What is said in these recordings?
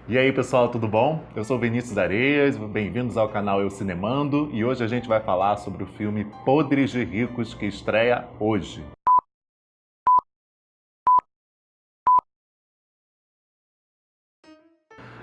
E aí pessoal, tudo bom? Eu sou Vinícius Areias, bem-vindos ao canal Eu Cinemando e hoje a gente vai falar sobre o filme Podres de Ricos que estreia hoje.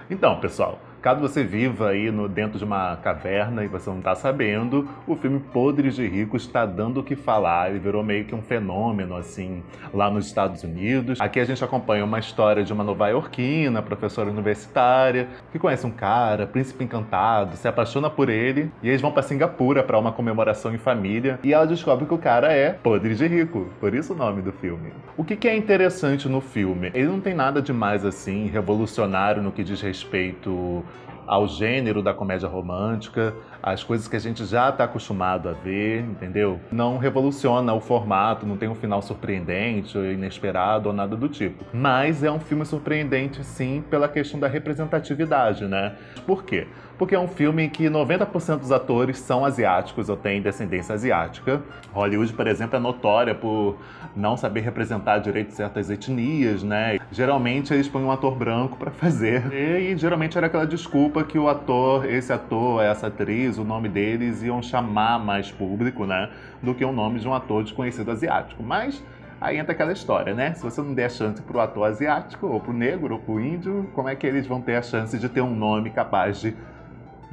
Então, pessoal, caso você viva aí dentro de uma caverna e você não está sabendo, o filme Podres de Ricos está dando o que falar. Ele virou meio que um fenômeno, assim, lá nos Estados Unidos. Aqui a gente acompanha uma história de uma nova-iorquina, professora universitária, que conhece um cara, príncipe encantado, se apaixona por ele, e eles vão para Singapura para uma comemoração em família, e ela descobre que o cara é podre de rico, por isso o nome do filme. O que é interessante no filme? Ele não tem nada demais, assim, revolucionário no que diz respeito ao gênero da comédia romântica, as coisas que a gente já está acostumado a ver, entendeu? Não revoluciona o formato, não tem um final surpreendente, ou inesperado ou nada do tipo. Mas é um filme surpreendente, sim, pela questão da representatividade, né? Por quê? Porque é um filme em que 90% dos atores são asiáticos ou têm descendência asiática. Hollywood, por exemplo, é notória por não saber representar direito certas etnias, né? Geralmente eles põem um ator branco para fazer. E geralmente era aquela desculpa que o ator, esse ator, essa atriz, o nome deles iam chamar mais público, né? Do que o nome de um ator desconhecido asiático. Mas aí entra aquela história, né? Se você não der chance pro ator asiático, ou pro negro, ou pro índio, como é que eles vão ter a chance de ter um nome capaz de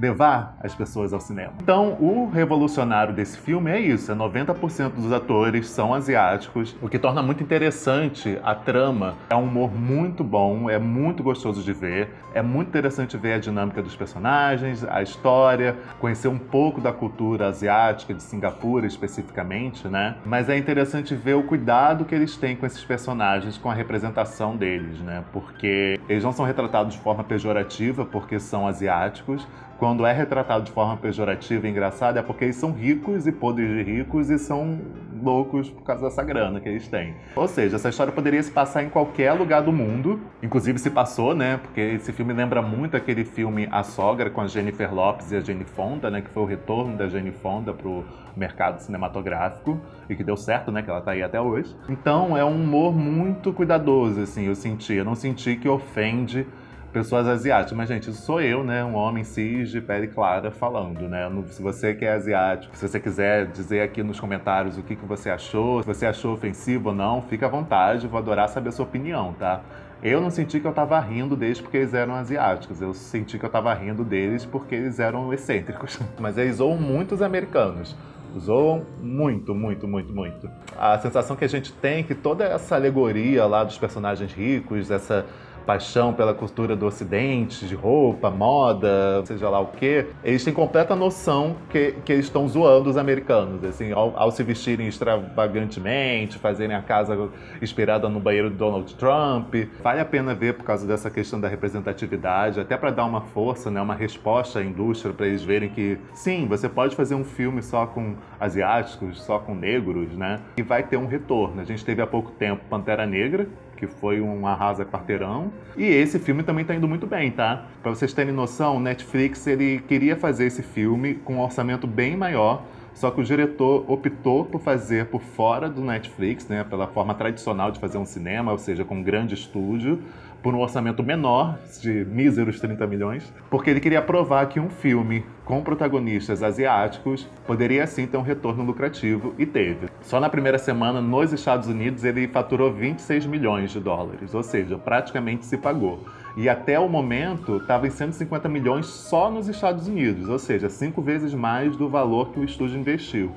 levar as pessoas ao cinema? Então, o revolucionário desse filme é isso, 90% dos atores são asiáticos, o que torna muito interessante a trama. É um humor muito bom, é muito gostoso de ver, é muito interessante ver a dinâmica dos personagens, a história, conhecer um pouco da cultura asiática, de Singapura especificamente, né? Mas é interessante ver o cuidado que eles têm com esses personagens, com a representação deles, né? Porque eles não são retratados de forma pejorativa porque são asiáticos. Quando é retratado de forma pejorativa e engraçada é porque eles são ricos e podres de ricos e são loucos por causa dessa grana que eles têm. Ou seja, essa história poderia se passar em qualquer lugar do mundo, inclusive se passou, né? Porque esse filme lembra muito aquele filme A Sogra com a Jennifer Lopez e a Jane Fonda, né? Que foi o retorno da Jane Fonda pro mercado cinematográfico e que deu certo, né? Que ela tá aí até hoje. Então é um humor muito cuidadoso, assim, eu não senti que ofende pessoas asiáticas. Mas, gente, isso sou eu, né? Um homem cis de pele clara falando, né? Se você que é asiático, se você quiser dizer aqui nos comentários o que você achou, se você achou ofensivo ou não, fica à vontade, vou adorar saber a sua opinião, tá? Eu não senti que eu tava rindo deles porque eles eram asiáticos, eu senti que eu tava rindo deles porque eles eram excêntricos. Mas eles zoam muitos americanos. Zoam muito, muito, muito, muito. A sensação que a gente tem é que toda essa alegoria lá dos personagens ricos, essa paixão pela cultura do ocidente, de roupa, moda, seja lá o quê, eles têm completa noção que eles estão zoando os americanos, assim, ao se vestirem extravagantemente, fazerem a casa inspirada no banheiro do Donald Trump. Vale a pena ver por causa dessa questão da representatividade, até para dar uma força, né, uma resposta à indústria, para eles verem que, sim, você pode fazer um filme só com asiáticos, só com negros, né, e vai ter um retorno. A gente teve há pouco tempo Pantera Negra, que foi um arrasa-quarteirão. E esse filme também tá indo muito bem, tá? Pra vocês terem noção, o Netflix, ele queria fazer esse filme com um orçamento bem maior, só que o diretor optou por fazer por fora do Netflix, né, pela forma tradicional de fazer um cinema, ou seja, com um grande estúdio, por um orçamento menor, de míseros 30 milhões, porque ele queria provar que um filme com protagonistas asiáticos poderia sim ter um retorno lucrativo, e teve. Só na primeira semana, nos Estados Unidos, ele faturou 26 milhões de dólares, ou seja, praticamente se pagou. E até o momento, estava em 150 milhões só nos Estados Unidos, ou seja, 5 vezes mais do valor que o estúdio investiu.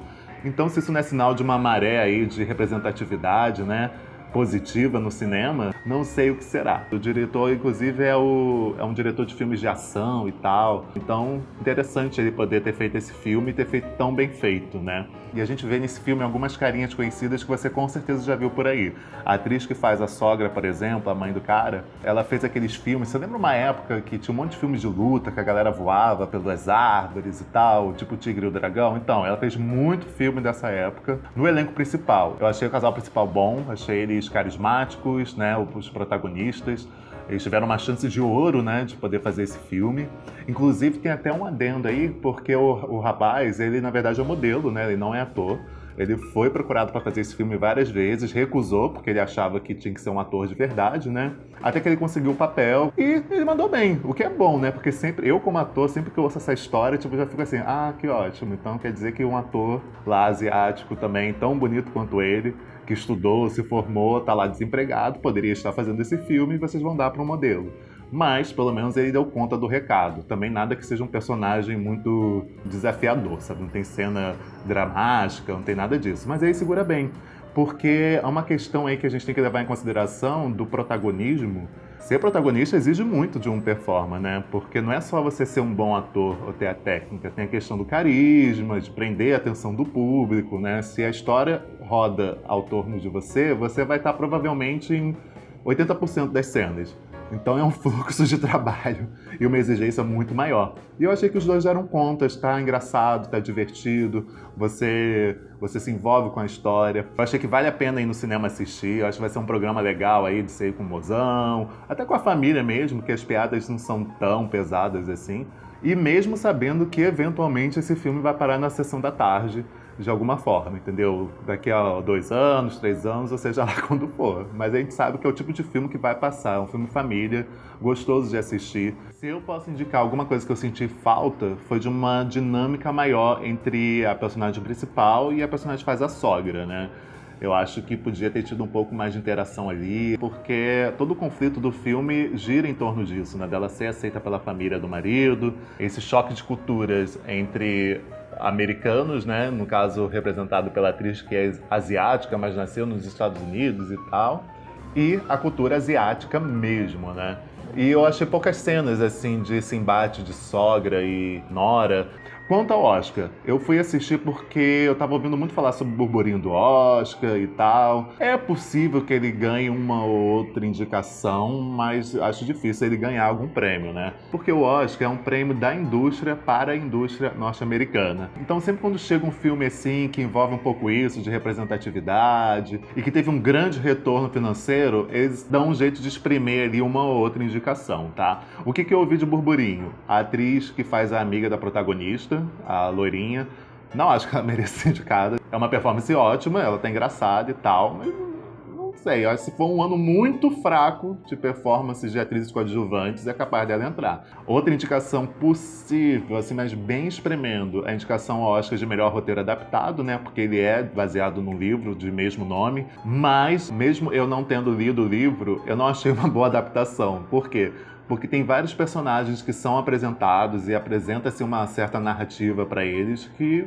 Então, se isso não é sinal de uma maré aí de representatividade, né, positiva no cinema, não sei o que será. O diretor, inclusive, é um diretor de filmes de ação e tal. Então, interessante ele poder ter feito esse filme e ter feito tão bem feito, né? E a gente vê nesse filme algumas carinhas conhecidas que você com certeza já viu por aí. A atriz que faz a sogra, por exemplo, a mãe do cara, ela fez aqueles filmes. Você lembra uma época que tinha um monte de filmes de luta, que a galera voava pelas árvores e tal, tipo o Tigre e o Dragão? Então, ela fez muito filme dessa época no elenco principal. Eu achei o casal principal bom, achei eles carismáticos, né, os protagonistas. Eles tiveram uma chance de ouro, né, de poder fazer esse filme. Inclusive, tem até um adendo aí, porque o rapaz, ele na verdade é modelo, né, ele não é ator. Ele foi procurado para fazer esse filme várias vezes, recusou, porque ele achava que tinha que ser um ator de verdade, né? Até que ele conseguiu o papel e ele mandou bem, o que é bom, né? Porque sempre, eu como ator, sempre que eu ouço essa história, tipo, já fico assim, ah, que ótimo. Então quer dizer que um ator lá asiático também, tão bonito quanto ele, que estudou, se formou, tá lá desempregado, poderia estar fazendo esse filme e vocês vão dar para um modelo. Mas, pelo menos, ele deu conta do recado. Também nada que seja um personagem muito desafiador, sabe? Não tem cena dramática, não tem nada disso. Mas ele segura bem, porque é uma questão aí que a gente tem que levar em consideração do protagonismo. Ser protagonista exige muito de um performer, né? Porque não é só você ser um bom ator ou ter a técnica, tem a questão do carisma, de prender a atenção do público, né? Se a história roda ao torno de você, você vai estar provavelmente em 80% das cenas. Então é um fluxo de trabalho e uma exigência muito maior. E eu achei que os dois deram conta, está engraçado, está divertido, você se envolve com a história. Eu achei que vale a pena ir no cinema assistir, eu acho que vai ser um programa legal aí de ser com o mozão, até com a família mesmo, que as piadas não são tão pesadas assim. E mesmo sabendo que eventualmente esse filme vai parar na sessão da tarde, de alguma forma, entendeu? Daqui a 2 anos, 3 anos, ou seja lá quando for. Mas a gente sabe que é o tipo de filme que vai passar, é um filme família, gostoso de assistir. Se eu posso indicar alguma coisa que eu senti falta, foi de uma dinâmica maior entre a personagem principal e a personagem que faz a sogra, né? Eu acho que podia ter tido um pouco mais de interação ali, porque todo o conflito do filme gira em torno disso, né? Dela ser aceita pela família do marido, esse choque de culturas entre americanos, né? No caso representado pela atriz que é asiática, mas nasceu nos Estados Unidos e tal, e a cultura asiática mesmo, né? E eu achei poucas cenas, assim, de esse embate de sogra e nora. Quanto ao Oscar, eu fui assistir porque eu tava ouvindo muito falar sobre o burburinho do Oscar e tal. É possível que ele ganhe uma ou outra indicação, mas acho difícil ele ganhar algum prêmio, né? Porque o Oscar é um prêmio da indústria para a indústria norte-americana. Então sempre quando chega um filme assim, que envolve um pouco isso, de representatividade, e que teve um grande retorno financeiro, eles dão um jeito de espremer ali uma ou outra indicação, tá? O que eu ouvi de burburinho? A atriz que faz a amiga da protagonista, a loirinha, não acho que ela mereça ser indicada. É uma performance ótima, ela tá engraçada e tal, mas não sei, acho que se for um ano muito fraco de performances de atrizes coadjuvantes, é capaz dela entrar. Outra indicação possível, assim, mas bem espremendo, a indicação ao Oscar de melhor roteiro adaptado, né, porque ele é baseado num livro de mesmo nome, mas mesmo eu não tendo lido o livro, eu não achei uma boa adaptação. Por quê? Porque tem vários personagens que são apresentados e apresenta-se uma certa narrativa para eles que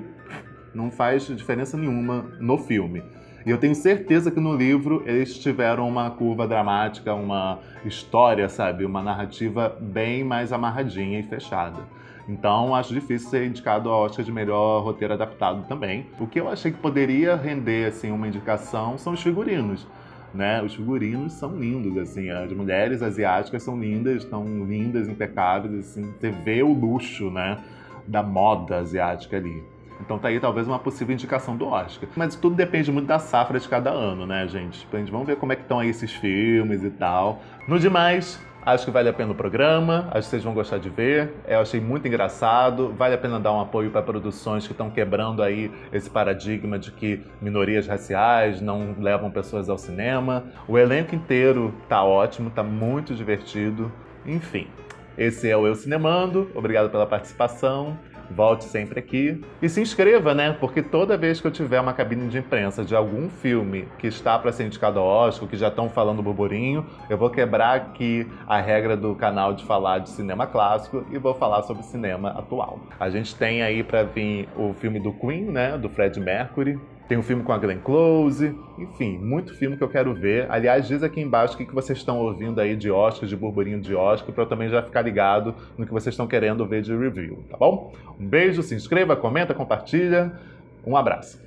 não faz diferença nenhuma no filme. E eu tenho certeza que no livro eles tiveram uma curva dramática, uma história, sabe? Uma narrativa bem mais amarradinha e fechada. Então, acho difícil ser indicado ao Oscar de melhor roteiro adaptado também. O que eu achei que poderia render, assim, uma indicação são os figurinos. Né? Os figurinos são lindos, assim, as mulheres asiáticas são lindas, estão lindas, impecáveis, assim, você vê o luxo, né, da moda asiática ali. Então tá aí talvez uma possível indicação do Oscar. Mas tudo depende muito da safra de cada ano, né, gente? Vamos ver como é que estão aí esses filmes e tal. No demais, acho que vale a pena o programa, acho que vocês vão gostar de ver. Eu achei muito engraçado, vale a pena dar um apoio para produções que estão quebrando aí esse paradigma de que minorias raciais não levam pessoas ao cinema. O elenco inteiro tá ótimo, tá muito divertido. Enfim, esse é o Eu Cinemando, obrigado pela participação. Volte sempre aqui e se inscreva, né? Porque toda vez que eu tiver uma cabine de imprensa de algum filme que está para ser indicado ao Oscar, que já estão falando burburinho, eu vou quebrar aqui a regra do canal de falar de cinema clássico e vou falar sobre cinema atual. A gente tem aí para vir o filme do Queen, né? Do Freddie Mercury. Tem um filme com a Glenn Close, enfim, muito filme que eu quero ver. Aliás, diz aqui embaixo o que vocês estão ouvindo aí de Oscar, de burburinho de Oscar, para eu também já ficar ligado no que vocês estão querendo ver de review, tá bom? Um beijo, se inscreva, comenta, compartilha. Um abraço.